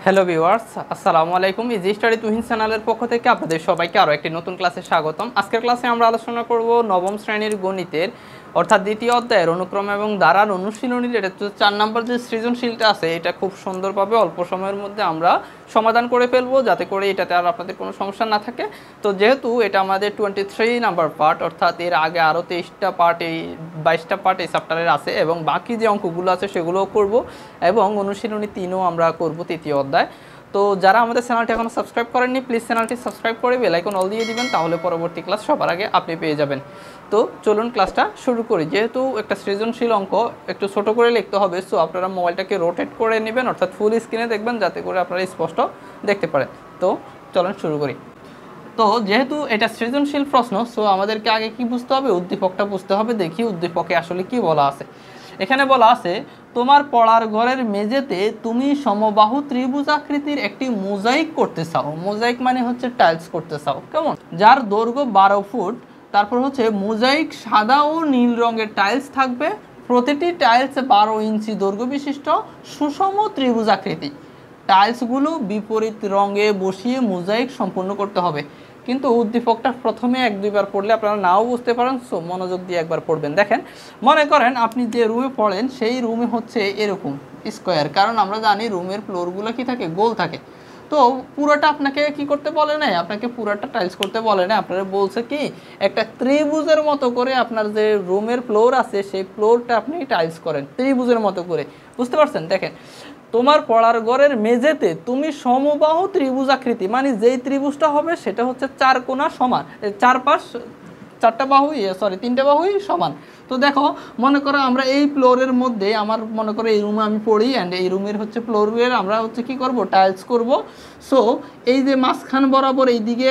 Hello viewers, আসসালামু আলাইকুম। Easy study Tuhin চ্যানেলের পক্ষ থেকে আপনাদের সবাইকে আরও একটি নতুন ক্লাসে স্বাগতম। আজকের ক্লাসে আমরা আলোচনা করব নবম শ্রেণীর গণিতের অর্থাৎ দ্বিতীয় অধ্যায়ের অনুক্রম এবং ধারার অনুশীলনীর এটা 4 নম্বর যে সৃজনশীলটা আছে এটা খুব সুন্দরভাবে অল্প সময়ের মধ্যে আমরা সমাধান করে ফেলবো, যাতে করে এটাতে আর আপনাদের কোনো সমস্যা না থাকে। তো যেহেতু এটা আমাদের 23 নাম্বার পার্ট, অর্থাৎ এর আগে আরও 23টা পার্ট, এই 22টা পার্ট এই চ্যাপ্টারের আছে এবং বাকি যে অঙ্কগুলো আছে সেগুলোও করব এবং অনুশীলনী 3ও আমরা করব তৃতীয় অধ্যায়। তো যারা আমাদের চ্যানেলটি এখনও সাবস্ক্রাইব করেননি, প্লিজ চ্যানেলটি সাবস্ক্রাইব করে বেল আইকন অল দিয়ে দিবেন, তাহলে পরবর্তী ক্লাস সবার আগে আপনি পেয়ে যাবেন। তো চলুন ক্লাসটা শুরু করি। যেহেতু একটা সৃজনশীল অঙ্ক একটু ছোট করে লিখতে হবে, সো আপনারা মোবাইলটাকে রোটেট করে নেবেন, অর্থাৎ ফুল স্ক্রিনে দেখবেন, যাতে করে আপনারা স্পষ্ট দেখতে পারেন। তো চলুন শুরু করি। তো যেহেতু এটা সৃজনশীল প্রশ্ন, সো আমাদেরকে আগে কি বুঝতে হবে? উদ্দীপকটা বুঝতে হবে। দেখি উদ্দীপকে আসলে কি বলা আছে। এখানে বলা আছে, তোমার পড়ার ঘরের মেঝেতে তুমি সমবাহু ত্রিভুজ আকৃতির একটি মোজাইক করতে চাও। মোজাইক মানে হচ্ছে টাইলস করতে চাও, কেমন? যার দৈর্ঘ্য 12 ফুট। তারপর হচ্ছে মোজাইক সাদা ও নীল রঙের টাইলস থাকবে, প্রতিটি টাইলস 12 ইঞ্চি দৈর্ঘ্য বিশিষ্ট সুষম ত্রিভুজ আকৃতি। টাইলসগুলো বিপরীত রঙে বসিয়ে মোজাইক সম্পূর্ণ করতে হবে। কিন্তু উদ্দীপকটা প্রথমে 1-2 বার পড়লে আপনারা নাও বুঝতে পারেন, সো মনোযোগ দিয়ে একবার পড়বেন। দেখেন, মনে করেন আপনি যে রুমে পড়েন সেই রুমে হচ্ছে এরকম স্কোয়ার, কারণ আমরা জানি রুমের ফ্লোরগুলো কি থাকে, গোল থাকে। তো পুরোটা আপনাকে কি করতে বলে নাই, আপনাকে পুরোটা টাইলস করতে বলে না, আপনারা বলছে কি একটা ত্রিভুজের মতো করে আপনার যে রুমের ফ্লোর আছে সেই ফ্লোরটা আপনি টাইলস করেন ত্রিভুজের মতো করে। বুঝতে পারছেন? দেখেন, তোমার পড়ার ঘরের মেঝেতে তুমি সমবাহু ত্রিভুজ আকৃতি, মানে যেই ত্রিভুজটা হবে সেটা হচ্ছে 4 কোণা সমান, চারপাশ 4টা বাহুই 3টে বাহুই সমান। তো দেখো, মনে করো আমরা এই ফ্লোরের মধ্যে, আমার মনে করো এই রুমে আমি পড়ি, অ্যান্ড এই রুমের হচ্ছে ফ্লোরের আমরা হচ্ছে কি করব, টাইলস করব। সো এই যে মাঝখান বরাবর এইদিকে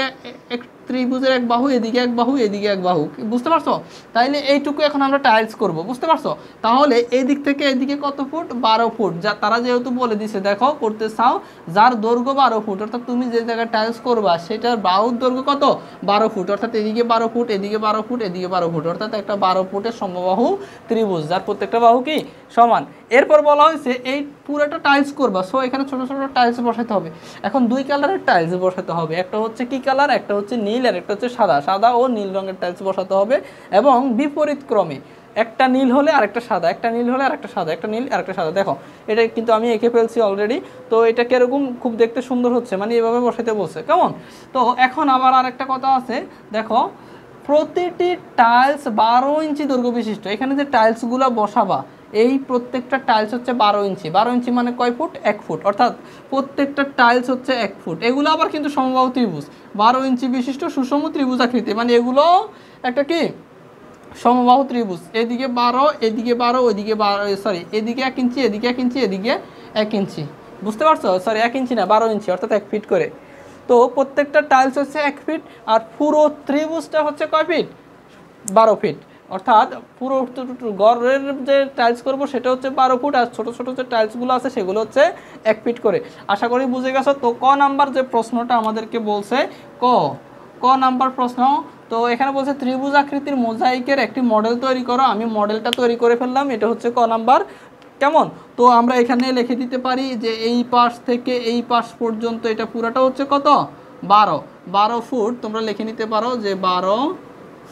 এক ত্রিভুজের এক বাহু, এদিকে এক বাহু, এদিকে এক বাহু, বুঝতে পারছো? তাইলে এইটুকু এখন আমরা টাইলস করব, বুঝতে পারছো? তাহলে এই দিক থেকে এদিকে কত ফুট? 12 ফুট। যা তারা যেহেতু বলে দিছে, দেখো করতে চাও যার দৈর্ঘ্য 12 ফুট, অর্থাৎ তুমি যে জায়গায় টাইলস করবা সেটার বাহুর দৈর্ঘ্য কত? 12 ফুট, অর্থাৎ এদিকে 12 ফুট, এদিকে 12 ফুট, এদিকে 12 ফুট, অর্থাৎ একটা 12 ফুটের সমবাহু ত্রিভুজ যার প্রত্যেকটা বাহু কি সমান। এরপর বলা হয়েছে এই পুরোটা টাইলস করবা, সো এখানে ছোট ছোট টাইলস বসাতে হবে। এখন 2 কালারের টাইলস বসাতে হবে, একটা হচ্ছে কি কালার, একটা হচ্ছে নীল আর একটা হচ্ছে সাদা। সাদা ও নীল রঙের টাইলস বসাতে হবে এবং বিপরীত ক্রমে, একটা নীল হলে আরেকটা সাদা, একটা নীল হলে আরেকটা সাদা, একটা নীল আরেকটা সাদা। দেখো, এটা কিন্তু আমি এঁকে ফেলছি অলরেডি। তো এটা কিরকম খুব দেখতে সুন্দর হচ্ছে, মানে এভাবে বসাতে বলছে, কেমন? তো এখন আবার আরেকটা কথা আছে, দেখো প্রতিটি টাইলস 12 ইঞ্চি দৈর্ঘ্য বিশিষ্ট। এখানে যে টাইলসগুলো বসাবা, এই প্রত্যেকটা টাইলস হচ্ছে 12 ইঞ্চি। 12 ইঞ্চি মানে কয় ফুট? 1 ফুট, অর্থাৎ প্রত্যেকটা টাইলস হচ্ছে 1 ফুট। এগুলো আবার কিন্তু সমবাহু ত্রিভুজ, 12 ইঞ্চি বিশিষ্ট সুষম ত্রিভুজ আকৃতি, মানে এগুলো একটা কি সমবাহু ত্রিভুজ। এদিকে 12, এদিকে 12, ওইদিকে 12, সরি এদিকে 1 ইঞ্চি, এদিকে 1 ইঞ্চি, এদিকে 1 ইঞ্চি। বুঝতে পারছো? সরি 1 ইঞ্চি না, 12 ইঞ্চি, অর্থাৎ 1 ফিট করে। তো প্রত্যেকটা টাইলস হচ্ছে 1 ফিট, আর পুরো ত্রিভুজটা হচ্ছে কয় ফিট? 12 ফিট। অর্থাৎ পুরো ঘরের যে টাইলস করবো সেটা হচ্ছে 12 ফুট, আর ছোটো ছোটো যে টাইলসগুলো আছে সেগুলো হচ্ছে 1 ফিট করে। আশা করি বুঝে গেছো। তো ক নাম্বার যে প্রশ্নটা আমাদেরকে বলছে, ক নাম্বার প্রশ্ন। তো এখানে বলছে ত্রিভুজ আকৃতির মোজাইকের একটি মডেল তৈরি করো। আমি মডেলটা তৈরি করে ফেললাম, এটা হচ্ছে ক নাম্বার, কেমন? তো আমরা এখানে লিখে দিতে পারি যে এই পাশ থেকে এই পাশ পর্যন্ত এটা পুরাটা হচ্ছে কত? 12 ফুট। তোমরা লিখে নিতে পারো যে 12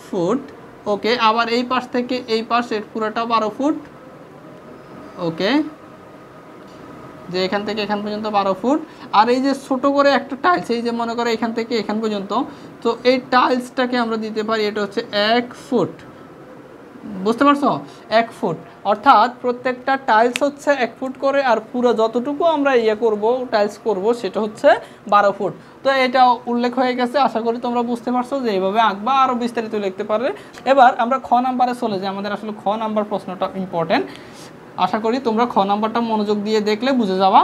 ফুট। ওকে, আবার এই পাশ থেকে এই পাশ এর পুরাটা 12 ফুট। ওকে, যে এখান থেকে এখান পর্যন্ত 12 ফুট। আর এই যে ছোট করে একটা টাইলস, এই যে মনে করো এখান থেকে এখান পর্যন্ত, তো এই টাইলসটাকে আমরা দিতে পারি এটা হচ্ছে 1 ফুট। বুঝতে পারছো? 1 ফুট, অর্থাৎ প্রত্যেকটা টাইলস হচ্ছে 1 ফুট করে, আর পুরো যতটুকু আমরা করব টাইলস করব সেটা হচ্ছে 12 ফুট। তো এটা উল্লেখ হয়ে গেছে। আশা করি তোমরা বুঝতে পারছো যে এইভাবে আঁকবা, আরও বিস্তারিত লিখতে পারবে। এবার আমরা খ নাম্বারে চলে যাই। আমাদের আসলে খ নাম্বার প্রশ্নটা ইম্পর্টেন্ট। আশা করি তোমরা খ নাম্বারটা মনোযোগ দিয়ে দেখলে বুঝে যাবা।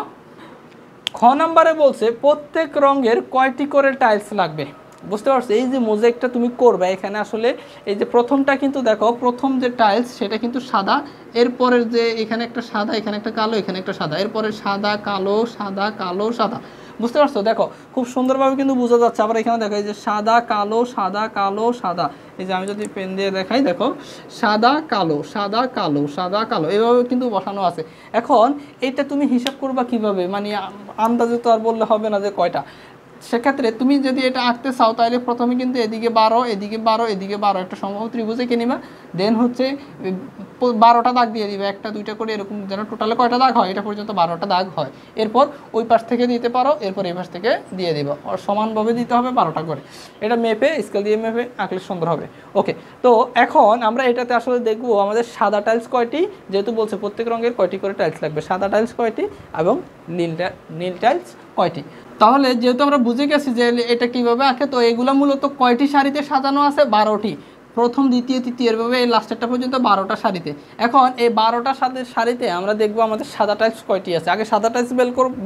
খ নাম্বারে বলছে প্রত্যেক রঙের কয়টি করে টাইলস লাগবে। বুঝতে পারছো? এই যে মোজাইকটা তুমি করবে, এখানে আসলে এই যে প্রথমটা কিন্তু দেখো, প্রথম যে টাইলস সেটা কিন্তু সাদা, এরপরের যে এখানে একটা সাদা, এখানে একটা কালো, এখানে একটা সাদা, এরপরে সাদা কালো সাদা কালো সাদা, বুঝতে পারছো? দেখো খুব সুন্দরভাবে কিন্তু বোঝা যাচ্ছে। আবার এখানে দেখো এই যে সাদা কালো সাদা কালো সাদা, এই যে আমি যদি পেন দিয়ে দেখাই দেখো সাদা কালো সাদা কালো সাদা কালো এভাবে কিন্তু বসানো আছে। এখন এইটা তুমি হিসাব করবা কিভাবে, মানে আন্দাজে তো আর বললে হবে না যে কয়টা। সেক্ষেত্রে তুমি যদি এটা আঁকতে চাও তাহলে প্রথমে কিন্তু এদিকে 12 এদিকে 12 এদিকে 12 একটা সমবাহু ত্রিভুজ এঁকে নিবা। দেন হচ্ছে 12টা দাগ দিয়ে দিবে, একটা দুইটা করে এরকম, যেন টোটালে কয়টা দাগ হয় এটা পর্যন্ত 12টা দাগ হয়। এরপর ওই পাশ থেকে দিতে পারো, এরপর এই পাশ থেকে দিয়ে দিবা, আর সমানভাবে দিতে হবে 12টা করে। এটা মেপে স্কেল দিয়ে মেপে আঁকলে সুন্দর হবে। ওকে, তো এখন আমরা এটাতে আসলে দেখবো আমাদের সাদা টাইলস কয়টি, যেহেতু বলছে প্রত্যেক রঙের কয়টি করে টাইলস লাগবে, সাদা টাইলস কয়টি এবং নীল টাইলস কয়টি। তাহলে যেহেতু আমরা বুঝে গেছি যে এটা কিভাবে আঁকে, তো এগুলো মূলত কয়টি সারিতে সাজানো আছে, 12টি। প্রথম দ্বিতীয় তৃতীয় এভাবে এই লাস্টেরটা পর্যন্ত 12টা সারিতে। এখন এই 12টা সারিতে আমরা দেখবো আমাদের সাদা টাইলস কয়টি আছে। আগে সাদা টাইলস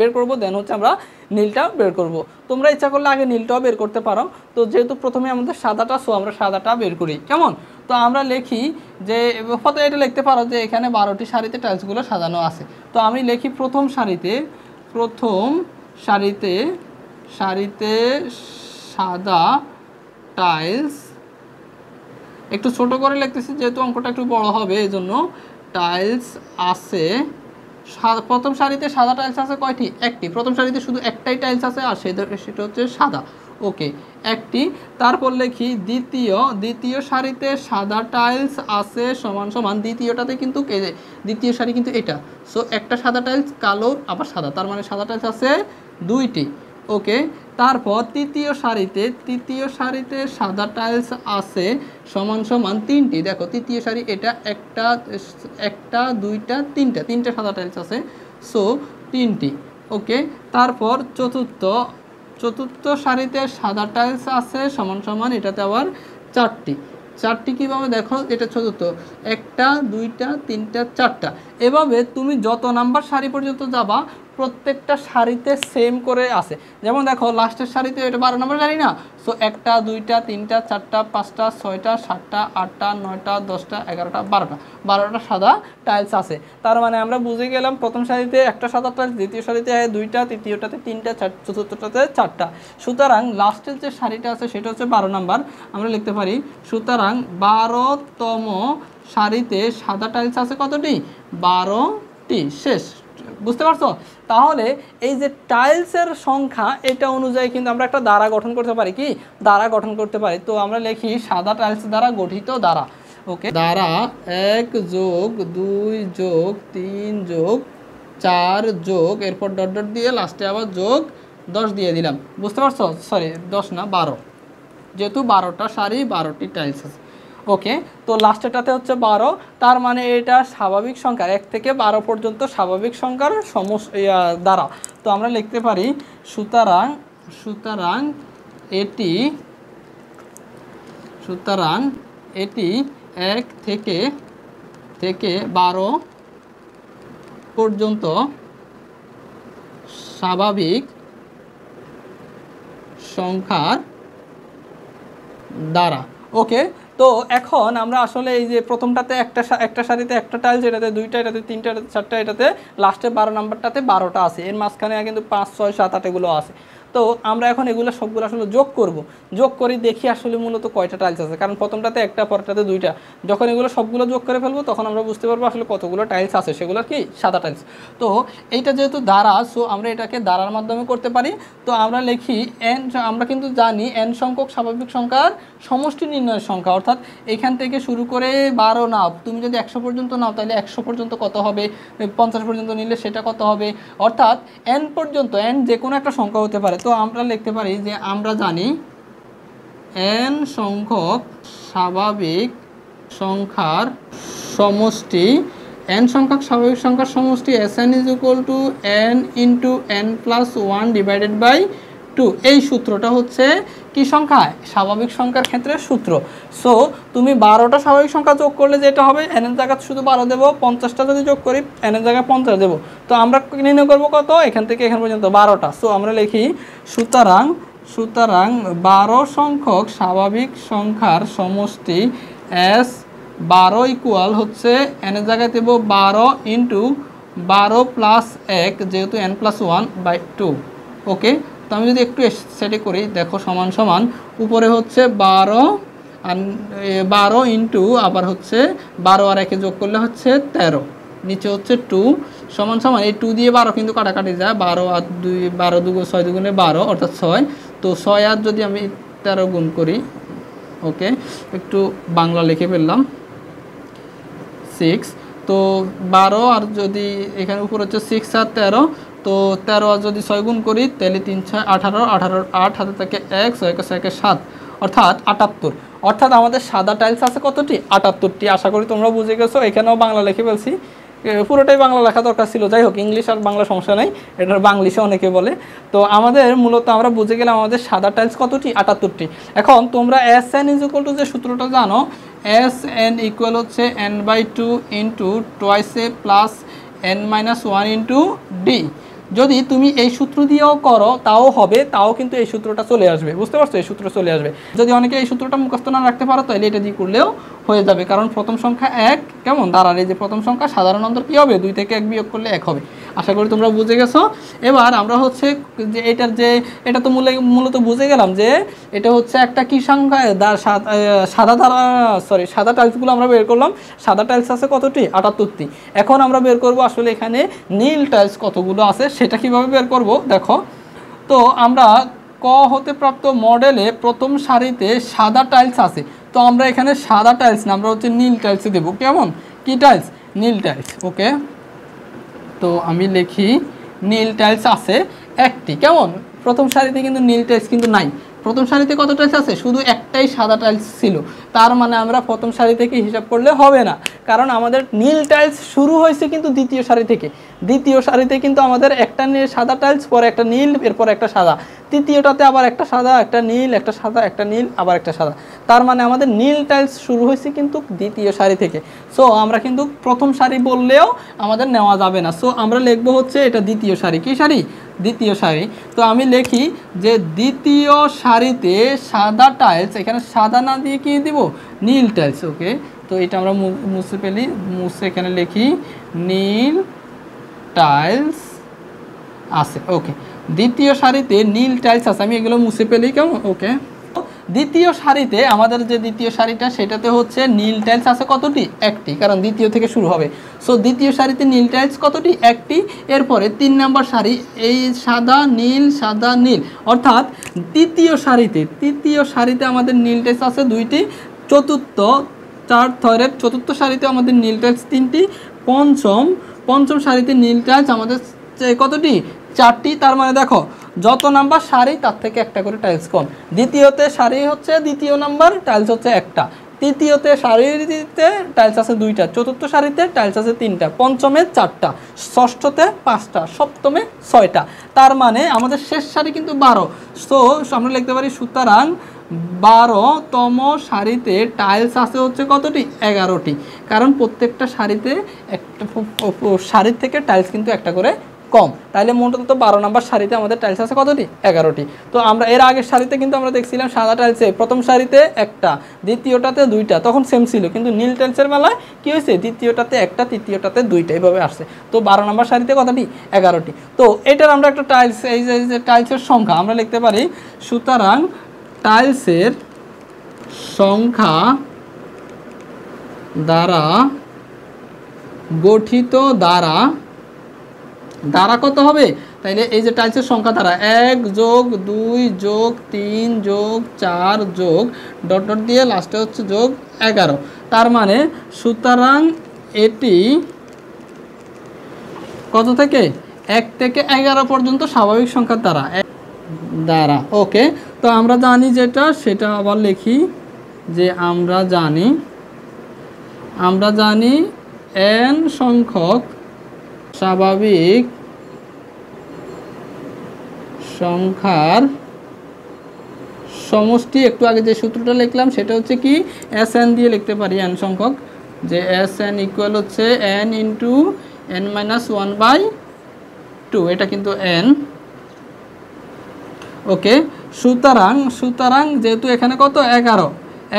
বের করবো, দেন হচ্ছে আমরা নীলটা বের করব। তোমরা ইচ্ছা করলে আগে নীলটাও বের করতে পারো। তো যেহেতু প্রথমে আমাদের সাদাটা, সো আমরা সাদাটা বের করি কেমন। তো আমরা লিখি যে হয়তো এটা লিখতে পারো যে এখানে 12টি সারিতে টাইলসগুলো সাজানো আছে। তো আমি লিখি প্রথম সারিতে সাদা টাইলস, একটু ছোট করে লিখতেছি যেহেতু অঙ্কটা একটু বড় হবে এই জন্য, টাইলস আছে। প্রথম সারিতে সাদা টাইলস আছে কয়টি, একটি। প্রথম সারিতে শুধু একটাই টাইলস আছে, আর সেটা হচ্ছে সাদা। ওকে, একটি। তারপর লিখি দ্বিতীয় সারিতে সাদা টাইলস আছে সমান সমান, দ্বিতীয়টাতে কিন্তু দ্বিতীয় সারি কিন্তু এটা, সো একটা সাদা টাইলস কালো আবার সাদা, তার মানে সাদা টাইলস আছে 2টি। ওকে, তারপর তৃতীয় সারিতে সাদা টাইলস আছে সমান সমান 3টি। দেখো তৃতীয় সারি এটা একটা দুইটা তিনটা সাদা টাইলস আছে, সো 3টি। ওকে, তারপর চতুর্থ সারিতে সাদা টাইলস আছে সমান সমান, এটাতে আবার 4টি কীভাবে দেখো, এটা চতুর্থ, একটা দুইটা তিনটা 4টা। এভাবে তুমি যত নাম্বার সারি পর্যন্ত যাবা প্রত্যেকটা সারিতে সেম করে আছে। যেমন দেখো লাস্টের সারিতে এটা 12 নম্বর সারি না, সো একটা দুইটা তিনটা 4টা 5টা 6টা 7টা 8টা 9টা 10টা 11টা 12টা সাদা টাইলস আছে। তার মানে আমরা বুঝে গেলাম প্রথম সারিতে একটা সাদা টাইলস, দ্বিতীয় সারিতে 2টা, তৃতীয়টাতে 3টা, চতুর্থটাতে 4টা। সুতরাং লাস্টের যে সারিটা আছে সেটা হচ্ছে 12 নাম্বার। আমরা লিখতে পারি সুতরাং 12তম সারিতে সাদা টাইলস আছে কতটি, 12টি। শেষ। বুঝতে পারছো? তাহলে এই যে টাইলসের সংখ্যা এটা অনুযায়ী কিন্তু আমরা একটা দ্বারা গঠন করতে পারি। কি দ্বারা গঠন করতে পারি? তো আমরা লিখি সাদা টাইলস দ্বারা গঠিত দ্বারা। ওকে, দ্বারা 1 যোগ 2 যোগ 3 যোগ 4 যোগ, এরপর ডট ডট দিয়ে লাস্টে আবার যোগ 10 দিয়ে দিলাম। বুঝতে পারছো? সরি 10 না 12, যেহেতু 12টা সারি 12টি টাইলস আছে। ওকে, তো লাস্টেরটাতে হচ্ছে 12, তার মানে এটা স্বাভাবিক সংখ্যা 1 থেকে 12 পর্যন্ত স্বাভাবিক সংখ্যার দ্বারা। তো আমরা লিখতে পারি সুতরাং এটি 1 থেকে 12 পর্যন্ত স্বাভাবিক সংখ্যার দ্বারা। ওকে, তো এখন আমরা আসলে এই যে প্রথমটাতে একটা সারিতে একটা টাইলস, এটাতে 2টা, এটাতে 3টা, এটাতে 4টা, এটাতে লাস্টে 12 নাম্বারটাতে 12টা আছে, এর মাঝখানে কিন্তু 5 6 7 8 এগুলো আছে। তো আমরা এখন এগুলো সবগুলো আসলে যোগ করি দেখি আসলে মূলত কয়টা টাইলস আছে, কারণ প্রথমটাতে একটা, পরেরটাতে 2টা। যখন এগুলো সবগুলো যোগ করে ফেলবো তখন আমরা বুঝতে পারবো আসলে কতগুলো টাইলস আছে, সেগুলো কি সাদা টাইলস। তো এইটা যেহেতু দ্বারা, সো আমরা এটাকে দ্বারার মাধ্যমে করতে পারি। তো আমরা লিখি n, আমরা কিন্তু জানি n সংখ্যক স্বাভাবিক সংখ্যার সমষ্টি নির্ণয়ের সংখ্যা, অর্থাৎ এখান থেকে শুরু করে 12 নাও, তুমি যদি 100 পর্যন্ত নাও তাহলে 100 পর্যন্ত কত হবে, 50 পর্যন্ত নিলে সেটা কত হবে, অর্থাৎ n পর্যন্ত, n যে কোনো একটা সংখ্যা হতে পারে। তো আমরা লিখতে পারি যে আমরা জানি n সংখ্যক স্বাভাবিক সংখ্যার সমষ্টি, n সংখ্যক স্বাভাবিক সংখ্যার সমষ্টি Sn is equal to n into n plus 1 divided by 2। এই সূত্রটা হচ্ছে কি সংখ্যা, স্বাভাবিক সংখ্যার ক্ষেত্রে সূত্র। সো তুমি 12টা স্বাভাবিক সংখ্যা যোগ করলে যেটা হবে, n এর জায়গায় শুধু 12 দেবো, 50টা যদি যোগ করি n এর জায়গায় 50 দেবো। তো আমরা নির্ণয় করবো কত, এখান থেকে এখান পর্যন্ত 12টা। সো আমরা লিখি সুতরাং 12 সংখ্যক স্বাভাবিক সংখ্যার সমষ্টি S12 ইকুয়াল হচ্ছে n এর জায়গায় দেবো 12 ইন্টু 12 প্লাস 1, যেহেতু n plus 1 by 2। ওকে, তো আমি যদি একটু সেটে করি, দেখো সমান সমান উপরে হচ্ছে 12 আর 12 ইন্টু আবার হচ্ছে 12 আর 1 যোগ করলে হচ্ছে 13, নিচে হচ্ছে 2 সমান সমান এই 2 দিয়ে 12 কিন্তু কাটাকাটি যায়, 12 আর 2 12 2 6 দুগুণে 12 অর্থাৎ 6। তো 6 আর যদি আমি 13 গুণ করি, ওকে একটু বাংলা লিখে ফেললাম 6, তো 12 আর যদি এখানে উপর হচ্ছে 6 আর 13, তো 13 আর যদি 6 গুণ করি তাহলে 3 6 18, 18 8 হাতে থাকে 1, 6 1 7 অর্থাৎ 78। অর্থাৎ আমাদের সাদা টাইলস আছে কতটি? 78টি। আশা করি তোমরা বুঝে গেছো। এখানেও বাংলা লিখে ফেলছি, পুরোটাই বাংলা লেখা দরকার ছিল, যাই হোক ইংলিশ আর বাংলা সমস্যা নেই, এটার বাংলিশে অনেকে বলে। তো আমাদের মূলত আমরা বুঝে গেলাম আমাদের সাদা টাইলস কতটি? 78টি। এখন তোমরা S N is equal to যে সূত্রটা জানো, এস এন ইকুয়াল হচ্ছে n/2 ইন্টু টুয়াইস এ প্লাস n-1 ইন্টু ডি। যদি তুমি এই সূত্র দিয়েও করো তাও হবে, তাও কিন্তু এই সূত্রটা চলে আসবে, বুঝতে পারছো? এই সূত্র চলে আসবে। যদি অনেকে এই সূত্রটা মুখস্থ না রাখতে পারো তাহলে এটা দিয়ে করলেও হয়ে যাবে, কারণ প্রথম সংখ্যা 1 কেমন দাঁড়ার, এই যে প্রথম সংখ্যা সাধারণ অন্তর কী হবে? 2 থেকে 1 বিয়োগ করলে 1 হবে। আশা করি তোমরা বুঝে গেছো। এবার আমরা হচ্ছে যে এটা তো মূলত বুঝে গেলাম যে এটা হচ্ছে একটা কী সংখ্যা, সাদা টাইলসগুলো আমরা বের করলাম। সাদা টাইলস আছে কতটি? 78টি। এখন আমরা বের করব আসলে এখানে নীল টাইলস কতগুলো আছে, সেটা কিভাবে বের করব দেখো। তো আমরা ক হতে প্রাপ্ত মডেলে প্রথম সারিতে সাদা টাইলস আছে, তো আমরা এখানে সাদা টাইলস না, আমরা হচ্ছে নীল টাইলসে দেবো। কেমন? কি টাইলস? নীল টাইলস। ওকে, তো আমি লিখি নীল টাইলস আছে একটি। কেমন? প্রথম সারিতে কিন্তু নীল টাইলস কিন্তু নাই। প্রথম সারিতে কত টাইলস আছে? শুধু একটাই সাদা টাইলস ছিল। তার মানে আমরা প্রথম সারি থেকে হিসাব করলে হবে না, কারণ আমাদের নীল টাইলস শুরু হয়েছে কিন্তু দ্বিতীয় সারি থেকে। দ্বিতীয় সারিতে কিন্তু আমাদের একটা সাদা টাইলস, পরে একটা নীল, এরপর একটা সাদা, তৃতীয়টাতে আবার একটা সাদা, একটা নীল, একটা সাদা, একটা নীল, আবার একটা সাদা। তার মানে আমাদের নীল টাইলস শুরু হয়েছে কিন্তু দ্বিতীয় সারি থেকে। সো আমরা কিন্তু প্রথম সারি বললেও আমাদের নেওয়া যাবে না। সো আমরা লিখবো হচ্ছে এটা দ্বিতীয় সারি। কি সারি? দ্বিতীয় সারি। তো আমি লিখি যে দ্বিতীয় সারিতে সাদা টাইলস, এখানে সাদা না দিয়ে কি দিব? নীল টাইলস। ওকে, তো এটা আমরা মুছে এখানে লিখি নীল টাইলস আছে। ওকে, দ্বিতীয় সারিতে নীল টাইলস আছে, আমি এগুলো মুছে ফেলি। কেমন? ওকে, দ্বিতীয় সারিতে আমাদের যে দ্বিতীয় সারিটা সেটাতে হচ্ছে নীল টাইলস আছে কতটি? একটি, কারণ দ্বিতীয় থেকে শুরু হবে। সো দ্বিতীয় সারিতে নীল টাইলস কতটি? একটি। এরপরে 3 নম্বর সারি, এই সাদা নীল সাদা নীল, অর্থাৎ তৃতীয় সারিতে আমাদের নীল টাইলস আছে 2টি। চতুর্থ সারিতে আমাদের নীল টাইলস 3টি। পঞ্চম সারিতে নীল টাইলস আমাদের কতটি? 4টি। তার মানে দেখো যত নাম্বার সারি তার থেকে একটা করে টাইলস কম। দ্বিতীয়তে সারি হচ্ছে দ্বিতীয় নাম্বার, টাইলস হচ্ছে একটা। তৃতীয়তে সারিতে টাইলস আছে 2টা, চতুর্থ সারিতে টাইলস আছে 3টা, পঞ্চমে 4টা, ষষ্ঠতে 5টা, সপ্তমে 6টা। তার মানে আমাদের শেষ সারি কিন্তু 12। সো আমরা লিখতে পারি সুতরাং 12তম সারিতে টাইলস আছে হচ্ছে কতটি? 11টি, কারণ প্রত্যেকটা সারির থেকে টাইলস কিন্তু একটা করে কম। তাহলে মোট 12 নম্বর সারিতে আমাদের টাইলস আছে কতটি? 11টি। তো আমরা এর আগের সারিতে কিন্তু আমরা দেখছিলাম সাদা টাইলসে প্রথম সারিতে একটা, দ্বিতীয়টাতে 2টা, তখন সেম ছিল। কিন্তু নীল টাইলসের বেলায় কী হয়েছে? দ্বিতীয়টাতে একটা, তৃতীয়টাতে 2টা, এইভাবে আসছে। তো 12 নম্বর সারিতে কতটি? 11টি। তো এটার আমরা একটা টাইলস, এই যে টাইলসের সংখ্যা আমরা লিখতে পারি, সুতরাং টাইলসের সংখ্যা দ্বারা গঠিত দ্বারা কত হবে? তাইলে এই যে টাইলসের সংখ্যা দ্বারা 1 যোগ 2 যোগ 3 যোগ 4 যোগ ডট ডট দিয়ে লাস্টে হচ্ছে যোগ 11। তার মানে সুতরাং এটি কত থেকে? 1 থেকে 11 পর্যন্ত স্বাভাবিক সংখ্যার দ্বারা। ওকে, তো আমরা জানি যেটা, সেটা আবার লিখি যে আমরা জানি n সংখ্যক স্বাভাবিক সংখ্যার সমষ্টি। একটু আগে যে সূত্রটা লিখলাম সেটা হচ্ছে কি? Sn দিয়ে লিখতে পারি n সংখ্যক, যে Sn ইকুয়াল হচ্ছে n ইন্টু n-1/2, এটা কিন্তু n। ওকে, সুতরাং যেহেতু এখানে কত?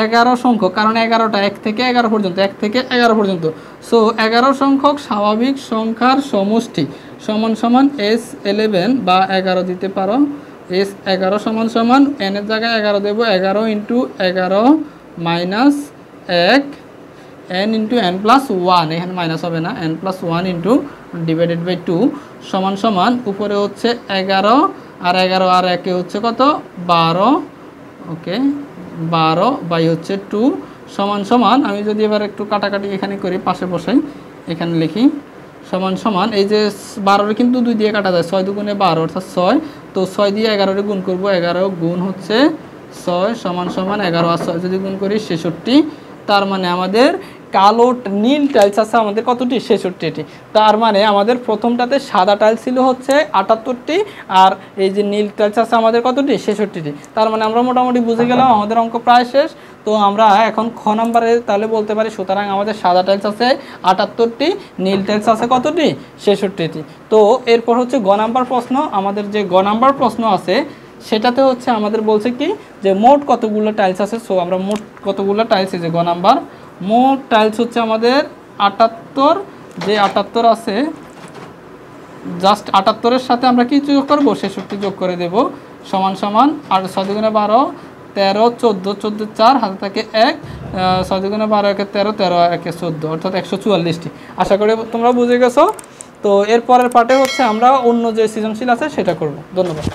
11 সংখ্যক, কারণ 11টা 1 থেকে 11 পর্যন্ত, 1 থেকে 11 পর্যন্ত। সো 11 সংখ্যক স্বাভাবিক সংখ্যার সমান সমান S11 বা 11 দিতে পারো। S11 সমান সমান n এর জায়গায় 11 দেব, 11 into 11 minus 1 n into n plus 1, এখানে মাইনাস হবে না, n plus 1 into divided by 2 সমান সমান উপরে হচ্ছে 11 আর 11 আর 1 হচ্ছে কত 12, ওকে 12 বাই হচ্ছে 2 সমান সমান, আমি যদি এবার একটু কাটাকাটি এখানে করি, পাশে বসাই, এখানে লিখি সমান সমান, এই যে 12 কিন্তু 2 দিয়ে কাটা যায়, 6 দুগুণে 12 অর্থাৎ 6, তো 6 দিয়ে 11 গুণ করব, 11 গুণ হচ্ছে 6 সমান সমান 11 আর 6 যদি গুণ করি 66, তার মানে আমাদের কালো নীল টাইলস আছে আমাদের কতটি 66টি। তার মানে আমাদের প্রথমটাতে সাদা টাইলস ছিল হচ্ছে 78টি আর এই যে নীল টাইলস আছে আমাদের কতটি 66টি। তার মানে আমরা মোটামুটি বুঝে গেলাম আমাদের অঙ্ক প্রায় শেষ। তো আমরা এখন খ নাম্বারে তাহলে বলতে পারি, সুতরাং আমাদের সাদা টাইলস আছে 78টি, নীল টাইলস আছে কতটি 66টি। তো এরপর হচ্ছে গ নাম্বার প্রশ্ন, আমাদের যে গ নাম্বার প্রশ্ন আছে সেটাতে হচ্ছে আমাদের বলছে কি যে মোট কতগুলো টাইলস আছে। সো আমরা মোট কতগুলো টাইলস, এই যে গ নাম্বার মোট টাইলস হচ্ছে আমাদের 78, যে 78 আছে জাস্ট 78-এর সাথে আমরা কি যোগ করব 66 যোগ করে দেব সমান সমান, আর 6 দুগুণে 12 13 14 14 4 হাতে থাকে 1, 6 দুগুণে 12 একে 13 13 একে 14 অর্থাৎ 144টি। আশা করি তোমরা বুঝে গেছো। তো এরপরের পার্টে হচ্ছে আমরা অন্য যে সৃজনশীল আছে সেটা করব। ধন্যবাদ।